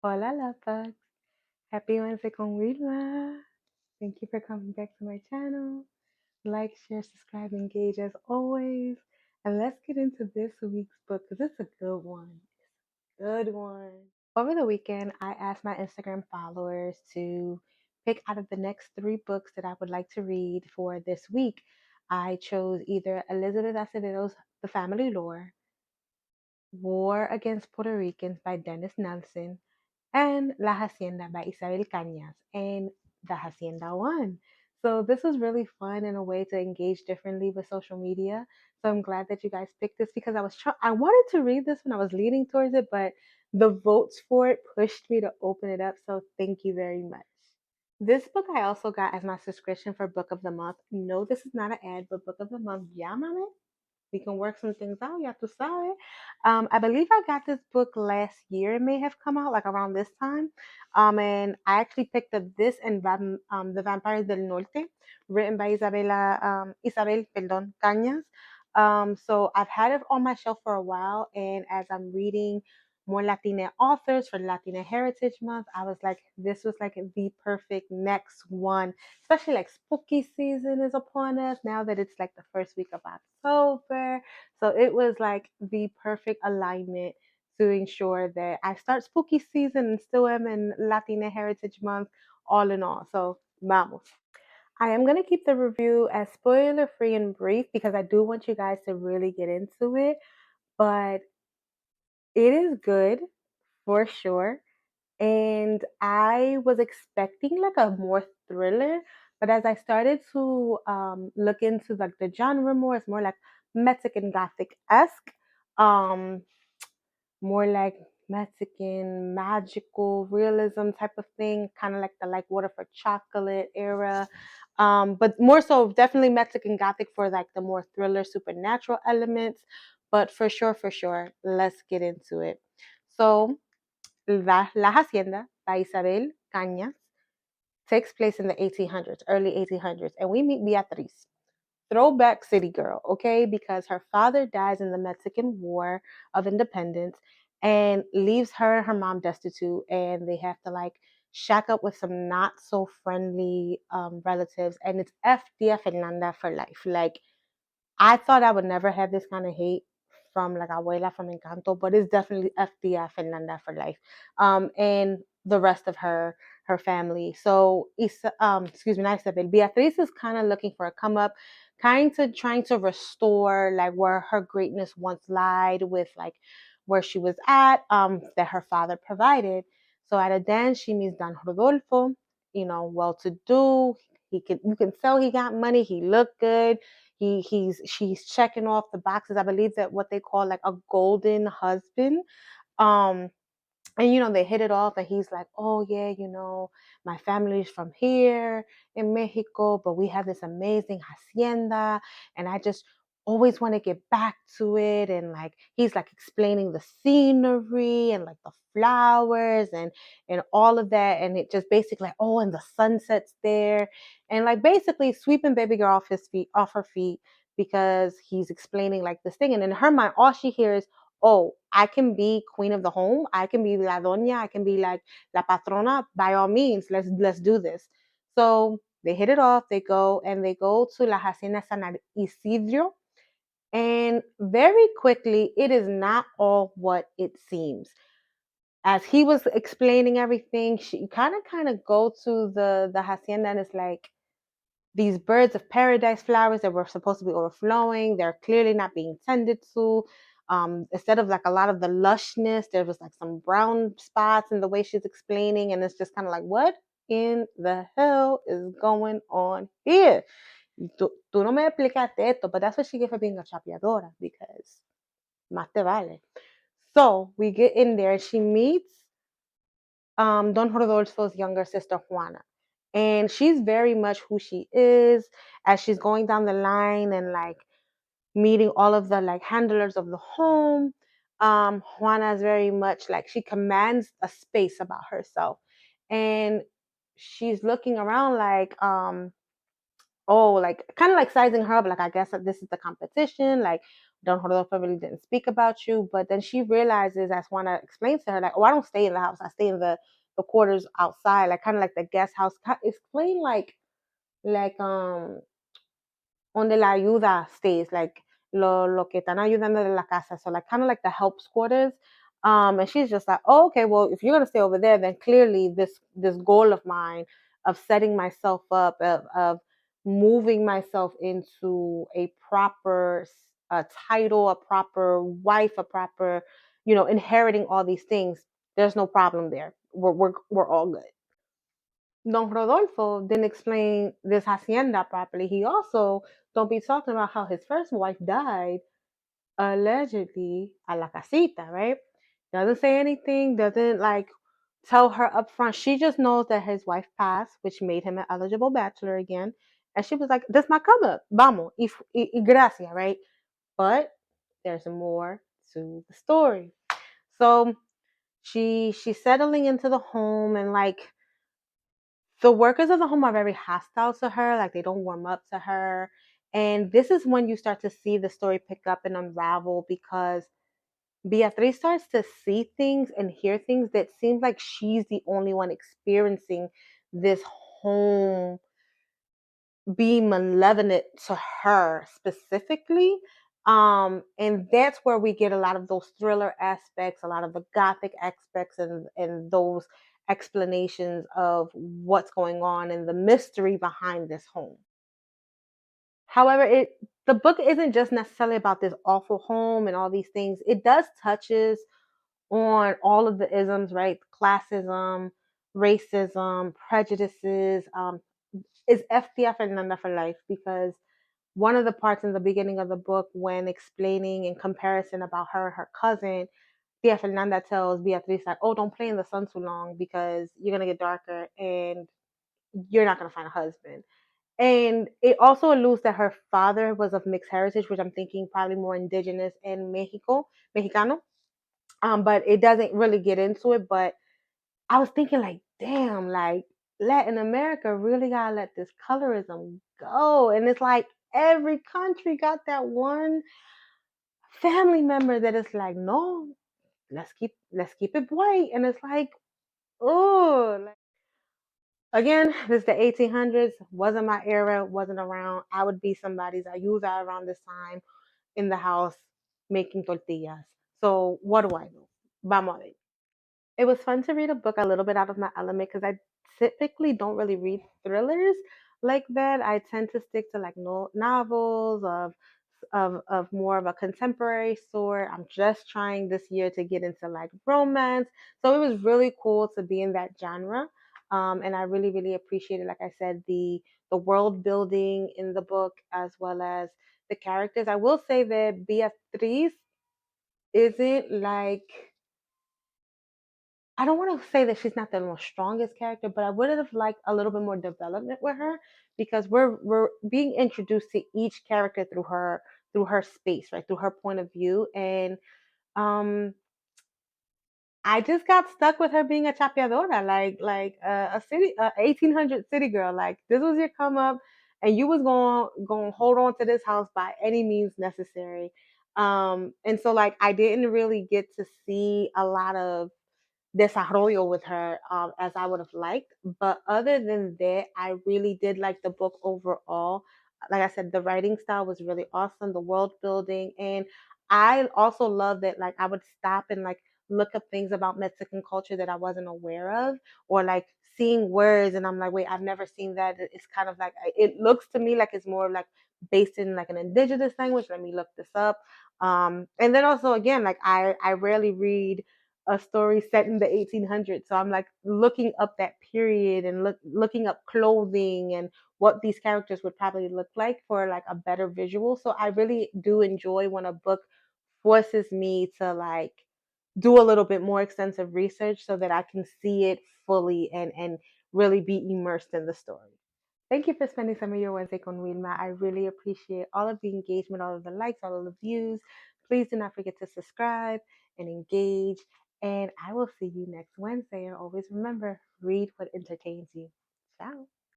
Hola, Lapax. Happy Wednesday con Wilma. Thank you for coming back to my channel. Like, share, subscribe, engage as always. And let's get into this week's book because it's a good one. Good one. Over the weekend, I asked my Instagram followers to pick out of the next three books that I would like to read for this week. I chose either Elizabeth Acevedo's The Family Lore, War Against Puerto Ricans by Dennis Nelson, and La Hacienda by Isabel Cañas. And the Hacienda won. So this was really fun and a way to engage differently with social media. So I'm glad that you guys picked this because I wanted to read this when I was leaning towards it, but the votes for it pushed me to open it up. So thank you very much. This book I also got as my subscription for Book of the Month. No, this is not an ad, but Book of the Month, llámame. We can work some things out. Ya tú sabes. I believe I got this book last year. It may have come out like around this time. And I actually picked up this and The Vampires del Norte, written by Isabel, perdón, Cañas. So I've had it on my shelf for a while, and as I'm reading more Latina authors for Latina Heritage Month, I was like, this was like the perfect next one, especially like spooky season is upon us now that it's like the first week of October. So it was like the perfect alignment to ensure that I start spooky season and still am in Latina Heritage Month, all in all. So vamos. I am going to keep the review as spoiler free and brief because I do want you guys to really get into it. But it is good for sure. And I was expecting like a more thriller, but as I started to look into like the genre more, it's more like Mexican Gothic esque, um, more like Mexican magical realism type of thing, kind of like the like Water for Chocolate era. But more so definitely Mexican Gothic for like the more thriller supernatural elements. But for sure, let's get into it. So La Hacienda by Isabel Cañas takes place in the 1800s, early 1800s, and we meet Beatriz, throwback city girl, okay, because her father dies in the Mexican War of Independence and leaves her and her mom destitute, and they have to like shack up with some not so friendly relatives, and it's F. Dia Fernanda for life. Like I thought I would never have this kind of hate from like Abuela from Encanto, but it's definitely FDF Fernanda for life. And the rest of her family. So excuse me, not Isabel. Beatriz is kind of looking for a come up, kind of trying to restore like where her greatness once lied with like where she was at, that her father provided. So at a dance, she meets Don Rodolfo, well to do. You can tell he got money, he looked good, she's checking off the boxes. I believe that what they call like a golden husband. Um, and they hit it off, and he's like, oh yeah, my family's from here in Mexico, but we have this amazing hacienda, and I just always want to get back to it. And like he's like explaining the scenery and like the flowers and all of that, and it just basically like, oh, and the sunsets there, and like basically sweeping baby girl off her feet because he's explaining like this thing, and in her mind all she hears, oh, I can be queen of the home. I can be la doña. I can be like la patrona. By all means, let's do this. So they hit it off. They go to La Hacienda San Isidro, and very quickly, it is not all what it seems. As he was explaining everything, she kind of go to the hacienda, and it's like these birds of paradise flowers that were supposed to be overflowing. They're clearly not being tended to. Instead of like a lot of the lushness, there was like some brown spots in the way she's explaining, and it's just kind of like, what in the hell is going on here? Tú no me explicaste esto, but that's what she gave for being a chapeadora, because más te vale. So we get in there, and she meets Don Rodolfo's younger sister, Juana. And she's very much who she is as she's going down the line and like meeting all of the like handlers of the home. Juana is very much like she commands a space about herself. And she's looking around like, oh, like kind of like sizing her up. Like, I guess that this is the competition. Like, Don Rodolfo really didn't speak about you. But then she realizes, as Juana explains to her, like, oh, I don't stay in the house. I stay in the quarters outside, like kind of like the guest house. Explain like donde la ayuda stays, like lo que están ayudando de la casa. So like kind of like the helps quarters. And she's just like, oh, okay, well, if you're gonna stay over there, then clearly this goal of mine of setting myself up, of moving myself into a proper title, a proper wife, a proper, inheriting all these things. There's no problem there. We're all good. Don Rodolfo didn't explain this hacienda properly. He also don't be talking about how his first wife died allegedly a la casita, right? Doesn't say anything, doesn't like tell her up front. She just knows that his wife passed, which made him an eligible bachelor again. And she was like, this my come up. Vamos. Y gracias, right? But there's more to the story. So she's settling into the home, and like the workers of the home are very hostile to her, like they don't warm up to her. And this is when you start to see the story pick up and unravel, because Beatriz starts to see things and hear things that seems like she's the only one experiencing this home being malevolent to her specifically. And that's where we get a lot of those thriller aspects, a lot of the gothic aspects, and those explanations of what's going on and the mystery behind this home. However, the book isn't just necessarily about this awful home and all these things. It does touches on all of the isms, right? Classism, racism, prejudices. Is FTF Fernanda for life, because one of the parts in the beginning of the book, when explaining in comparison about her and her cousin, Tia Fernanda tells Beatriz like, "Oh, don't play in the sun too long because you're gonna get darker and you're not gonna find a husband." And it also alludes that her father was of mixed heritage, which I'm thinking probably more indigenous in Mexicano. But it doesn't really get into it. But I was thinking like, damn, like Latin America really gotta let this colorism go. And it's like every country got that one family member that is like, no, let's keep it white. And it's like, oh, like, again, this is the 1800s, wasn't my era, wasn't around. I would be somebody's ayuda around this time in the house making tortillas. So what do I do? Vamos a ver. It was fun to read a book a little bit out of my element, because I typically don't really read thrillers like that. I tend to stick to like novels of more of a contemporary sort. I'm just trying this year to get into like romance, so it was really cool to be in that genre. And I really really appreciated, like I said, the world building in the book as well as the characters. I will say that Beatriz isn't like, I don't want to say that she's not the most strongest character, but I would have liked a little bit more development with her, because we're being introduced to each character through her space, right, through her point of view. And um I just got stuck with her being a chapeadora, like a city, 1800 city girl. Like this was your come up, and you was going to hold on to this house by any means necessary. And so like I didn't really get to see a lot of desarrollo with her, as I would have liked. But other than that, I really did like the book overall. Like I said, the writing style was really awesome, the world building, and I also love that like I would stop and like look up things about Mexican culture that I wasn't aware of, or like seeing words and I'm like, wait, I've never seen that. It's kind of like it looks to me like it's more like based in like an indigenous language. Let me look this up. And then also again, like I rarely read a story set in the 1800s. So I'm like looking up that period and looking up clothing and what these characters would probably look like for like a better visual. So I really do enjoy when a book forces me to like do a little bit more extensive research so that I can see it fully and really be immersed in the story. Thank you for spending some of your Wednesday con Wilma. I really appreciate all of the engagement, all of the likes, all of the views. Please do not forget to subscribe and engage. And I will see you next Wednesday. And always remember, read what entertains you. Ciao.